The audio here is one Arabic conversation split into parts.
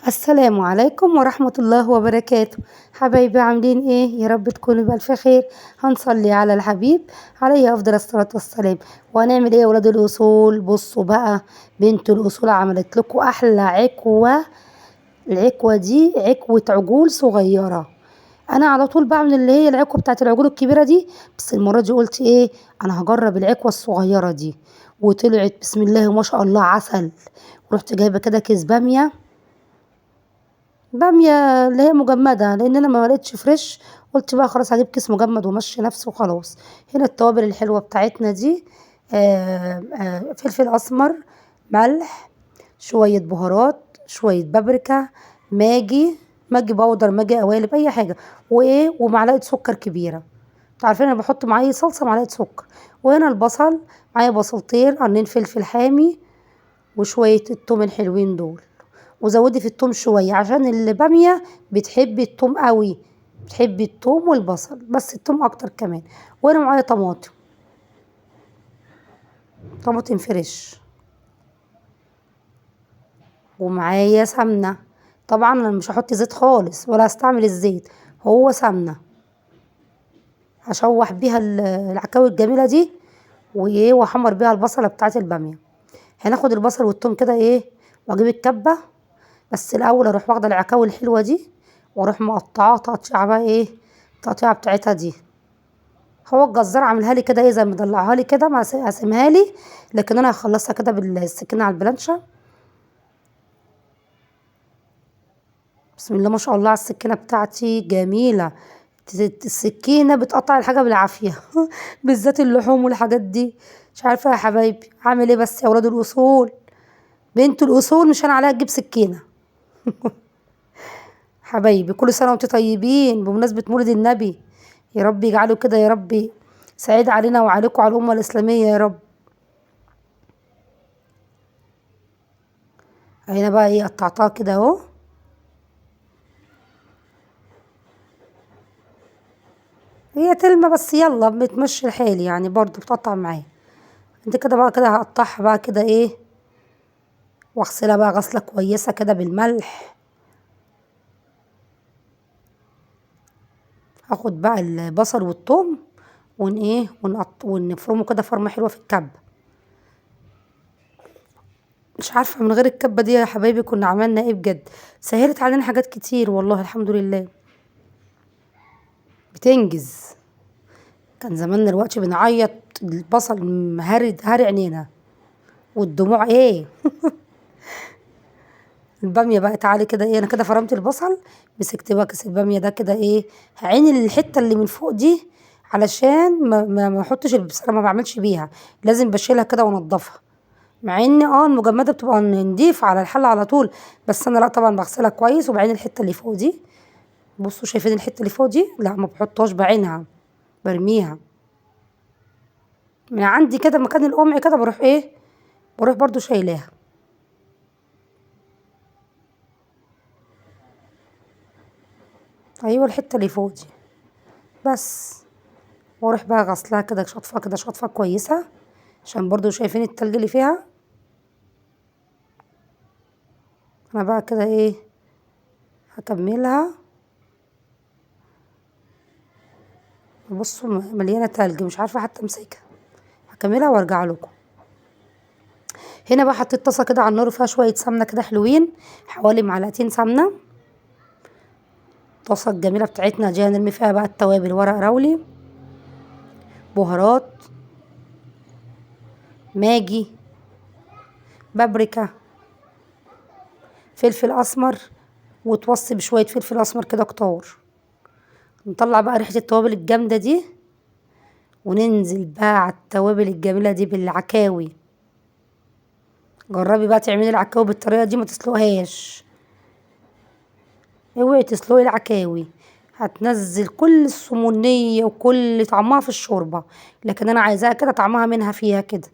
السلام عليكم ورحمة الله وبركاته. حبايبي عاملين ايه؟ يا رب تكونوا بألف خير. هنصلي على الحبيب عليه أفضل الصلاة والسلام. وهنعمل ايه يا ولاد الأصول؟ بصوا بقى، بنت الأصول عملت لكم أحلى عكوة. العكوة دي عكوة عجول صغيرة. أنا على طول بعمل اللي هي العكوة بتاعت العجول الكبيرة دي، بس المرة دي قلت ايه، أنا هجرب العكوة الصغيرة دي. وطلعت بسم الله ما شاء الله عسل. ورحت جايبة كده كيس بامية، بامية اللي هي مجمدة، لأن أنا ما لقيتش فريش. قلت بقى خلاص هجيب كيس مجمد ومشي نفسي وخلاص. هنا التوابل الحلوة بتاعتنا دي، فلفل أسمر، ملح، شوية بهارات، شوية بابريكا، ماجي باودر، ماجي قوالب، أي حاجة. وإيه، ومعلقة سكر كبيرة. انتوا عارفين أنا بحط معاه إيه؟ صلصة، معلقة سكر. وهنا البصل، معايا بصلتين، قرنين فلفل حامي، وشوية التوم الحلوين دول. وزودي في التوم شوية عشان البامية بتحب التوم قوي، بتحب التوم والبصل، بس التوم اكتر كمان. وانا معايا طماطم، طماطم فريش. ومعايا سمنة. طبعا انا مش هحط زيت خالص ولا هستعمل الزيت، هو سمنة هشوح بيها العكاوي الجميلة دي. وايه، واحمر بيها البصلة بتاعت البامية. هناخد البصل والثوم كده ايه، واجيب الكبة. بس الاول اروح واخده العكاوي الحلوه دي، واروح مقطعاها تقطيعه بقى ايه، التقطيعه بتاعتها دي. هو الجزار عاملها لي كده ايه، زي مدلعها لي كده، ما قاسمها لي. لكن انا هخلصها كده بالسكينه على البلانشه. بسم الله ما شاء الله على السكينه بتاعتي جميله. السكينه بتقطع الحاجه بالعافيه بالذات اللحوم والحاجات دي. مش عارفه يا حبايبي اعمل ايه، بس يا ولاد الاصول، بنت الاصول مش انا عليها تجيب سكينه. حبايبي كل سنة وانتم طيبين بمناسبة مولد النبي. يا رب يجعله كده يا رب سعيد علينا وعليكم وعلى الأمة الإسلامية يا رب. هنا بقى ايه، قطعتها كده اهو. هي تلمة بس يلا بتمشي الحال يعني، برضو بتقطع معايا. انت كده بقى كده هقطعها بقى كده ايه، واغسلها بقى غسلة كويسة كده بالملح. هاخد بقى البصل والثوم ونفرمه كده فرمة حلوة في الكب. مش عارفة من غير الكبة دي يا حبايبي كنا عملنا ايه بجد. سهلت علينا حاجات كتير والله الحمد لله. بتنجز. كان زماننا دلوقتي بنعيط، البصل هاري عينينا، والدموع ايه. البامية بقى تعالي كده ايه، انا كده فرمت البصل. مسكت بقى كيس البامية ده كده ايه، هعين الحتة اللي من فوق دي، علشان ما احطش البصلة، ما بعملش بيها. لازم بشيلها كده وانضفها. مع ان المجمدة بتبقى نضيف على الحل على طول. بس انا لا طبعا بغسلها كويس وبعين الحتة اللي فوق دي. بصوا شايفين الحتة اللي فوق دي، لا ما بحطهاش، بعينها، برميها. من عندي كده مكان القمع كده بروح ايه، بروح برضو شايلاها. ايوه الحته اللي فوق دي بس. واروح بقى غسلها كده شطفه كده شطفه كويسه، عشان برضو شايفين التلج اللي فيها. انا بقى كده ايه، هكملها. بصوا مليانه تلج مش عارفه حتى امسكها. هكملها وارجع لكم. هنا بقى حطيت طاسه كده على النار فيها شويه سمنه كده حلوين، حوالي معلقتين سمنه. الطاسه الجميله بتاعتنا دي هنرمي فيها بقى التوابل، ورق راولي، بهارات، ماجي، بابريكا، فلفل اسمر. وتوصي بشويه فلفل اسمر كده كتار. نطلع بقى ريحه التوابل الجامده دي، وننزل بقى على التوابل الجميله دي بالعكاوي. جربي بقى تعملي العكاوي بالطريقه دي، ما تسلقهاش. اوعي تسلقي العكاوي، هتنزل كل السمونيه وكل طعمها في الشوربه. لكن انا عايزاها كده طعمها منها فيها كده.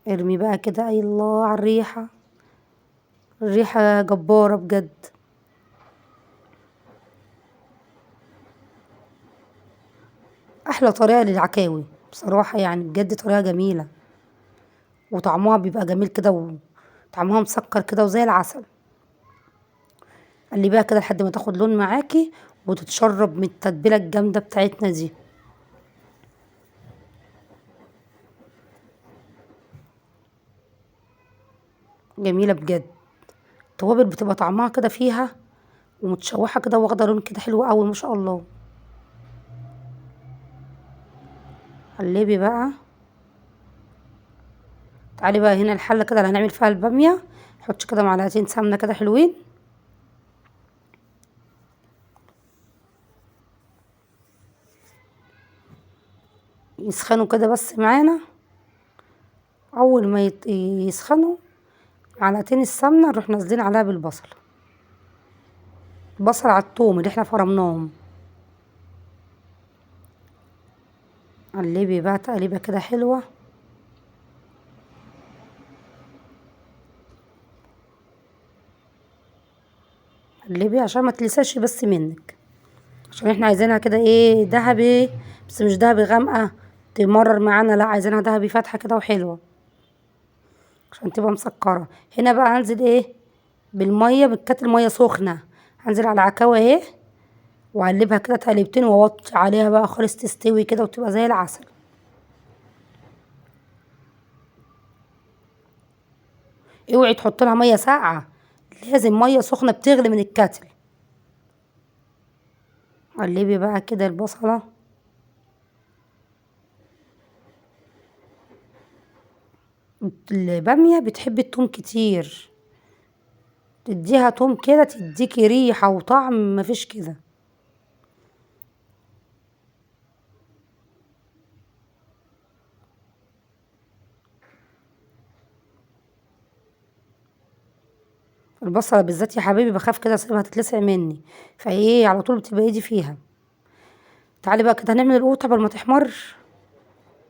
ارمي بقى كده، اي الله على الريحه، الريحه جباره بجد. احلى طريقه للعكاوي بصراحه يعني، بجد طريقه جميله. وطعمها بيبقى جميل كده، وطعمها مسكر كده وزي العسل. قلبيها كده لحد ما تاخد لون معاكي وتتشرب من التتبيله الجامده بتاعتنا دي. جميله بجد. التوابل بتبقى طعمها كده فيها ومتشوحه كده واخده لون كده حلو قوي ما شاء الله. قلبي بقى. تعالي بقى هنا الحله كده اللي هنعمل فيها الباميه، حطي كده معلقتين سمنه كده حلوين. يسخنوا كده بس معانا. اول ما يسخنوا معلقتين السمنه نروح نازلين عليها بالبصل. البصل على الثوم اللي احنا فرمناهم. قلبي بقى تقليبه كده حلوه. قلبي عشان ما تلساش بس منك، عشان احنا عايزينها كده ايه دهبي، بس مش دهبي غامقه تمرر معانا، لا عايزينها دهبي فاتحه كده وحلوه عشان تبقى مسكره. هنا بقى هنزل ايه بالميه، بكتل ميه سخنه، هنزل على العكاوي اهي واقلبها كده تقليبتين واوطي عليها بقى خالص تستوي كده وتبقى زي العسل. اوعي تحط لها ميه ساقعه، لازم ميه سخنه بتغلي من الكتل. قلبي بقى كده البصله. الباميه بتحب التوم كتير، تديها توم كده تديكي ريحه وطعم مفيش كده. البصله بالذات يا حبيبي بخاف كده اسيبها تتلسع مني، فايه على طول بتبقى ايدي فيها. تعالي بقى كده هنعمل القوطه قبل ما تحمر.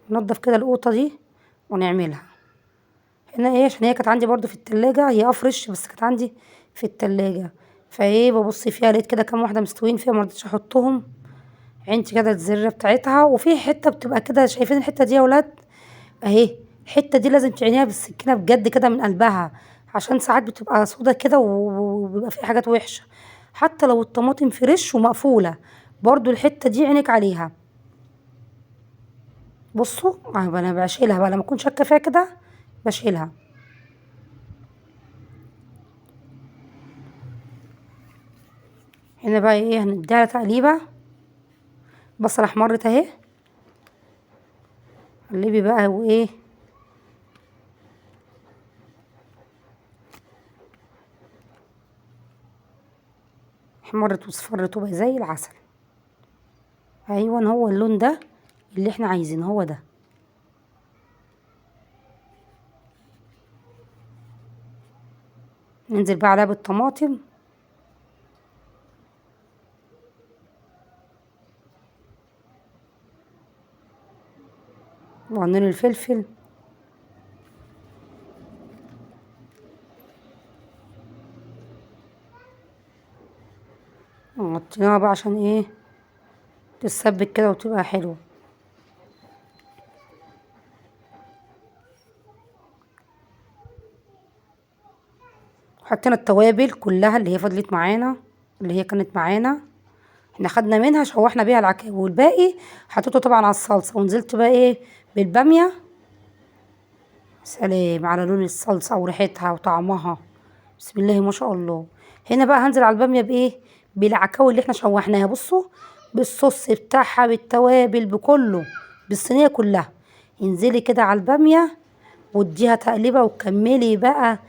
ننضف كده القوطه دي ونعملها. هنا ايه عشان هي كانت عندي برضو في التلاجة، هي فريش بس كانت عندي في التلاجة، فايه ببص فيها لقيت كده كام واحده مستويين فيها مرضتش احطهم. عينتي كده الزرة بتاعتها، وفي حته بتبقى كده شايفين الحته دي يا ولاد اهي، الحته دي لازم تعينيها بالسكينه بجد كده من قلبها، عشان ساعات بتبقى سودا كده وبيبقى فيها حاجات وحشه. حتى لو الطماطم فريش ومقفوله برضو الحته دي عينك عليها. بصوا انا بشيلها بقى لما اكون شاكه فيها كده بشيلها. هنا بقى ايه هنديها تقليبه. بصله احمرت اهي. قلبي بقى وايه احمرت واصفرت وبقى زي العسل. ايوه هو اللون ده اللي احنا عايزينه هو ده. ننزل بقى عليها بالطماطم وقرنين الفلفل وغطيناها بقى عشان ايه تتسبك كده وتبقى حلوه. حطينا التوابل كلها اللي هي فضلت معانا، اللي هي كانت معانا احنا خدنا منها شوحنا بيها العكاوي، والباقي حطيته طبعا على الصلصه، ونزلت بقى ايه بالباميه. سلام على لون الصلصه وريحتها وطعمها، بسم الله ما شاء الله. هنا بقى هنزل على الباميه بايه بالعكاوي اللي احنا شوحناها. بصوا بالصوص بتاعها بالتوابل بكله بالصينيه كلها. انزلي كده على الباميه واديها تقليبه وكملي بقى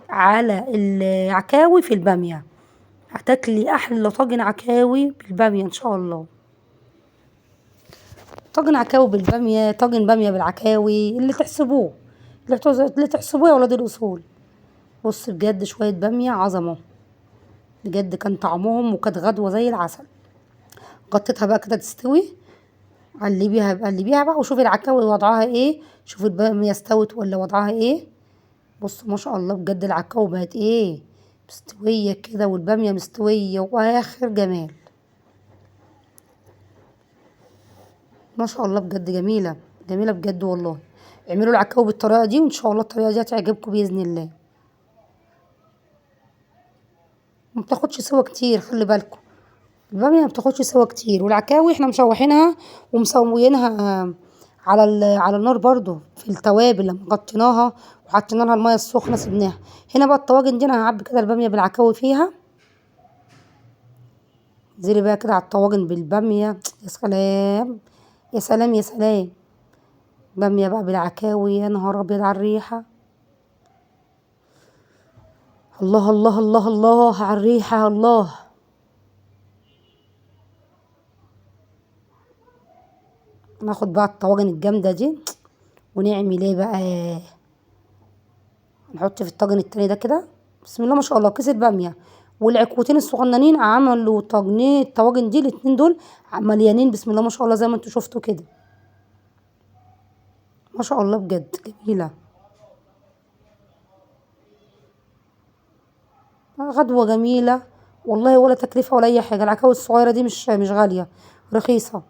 على العكاوي في الباميه. هتاكلي احلى طاجن عكاوي بالباميه ان شاء الله. طاجن عكاوي بالباميه، طاجن باميه بالعكاوي، اللي تحسبوه، اللي تحسبوه يا ولاد الاصول. بص بجد شويه باميه عظمه بجد، كان طعمهم وكانت غدوه زي العسل. غطيتها بقى كده تستوي. قلبيها بقى وشوفي العكاوي وضعها ايه، شوفي الباميه استوت ولا وضعها ايه. بص ما شاء الله بجد العكاوي بقت ايه مستويه كده والباميه مستويه واخر جمال. ما شاء الله بجد جميله جميله بجد والله. اعملوا العكاوي بالطريقه دي وان شاء الله الطريقه دي هتعجبكم باذن الله. ما بتاخدش سوا كتير، خلي بالكم. البامية ما بتاخدش سوا كتير، والعكاوي احنا مشوحينها ومسويينها على النار برضو في التوابل، لما غطيناها وحطينا لها المية السخنة سيبناها. هنا بقى الطواجن دي انا هعبي كده البامية بالعكاوي فيها. انزلي بقى كده على الطواجن بالبامية، يا سلام يا سلام يا سلام. بامية بقى بالعكاوي، يا نهار ابيض على الريحة. الله الله الله الله على الريحة الله. ناخد بقى الطواجن الجامدة دي ونعمل ايه بقى. نحط في الطاجن التاني ده كده، بسم الله ما شاء الله، كيس البامية والعكوتين الصغننين عملوا طاجنين. الطواجن دي الاتنين دول مليانين بسم الله ما شاء الله زي ما انتوا شفتوا كده، ما شاء الله بجد جميلة. غدوة جميلة والله، ولا تكلفة ولا أي حاجة. العكاوي الصغيرة دي مش غالية، رخيصة.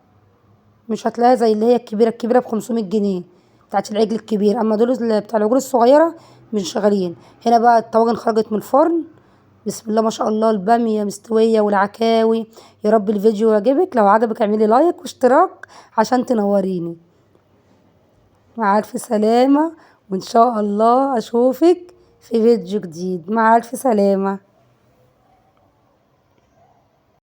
مش هتلاقيها زي اللي هي الكبيرة ب500 جنيه بتاعت العجل الكبير، أما دول بتاع العجول الصغيرة مش غاليين. هنا بقى الطواجن خرجت من الفرن، بسم الله ما شاء الله، البامية مستوية والعكاوي. يا رب الفيديو يعجبك، لو عجبك اعملي لايك واشتراك عشان تنوريني. مع ألف سلامة، وإن شاء الله أشوفك في فيديو جديد. مع ألف سلامة.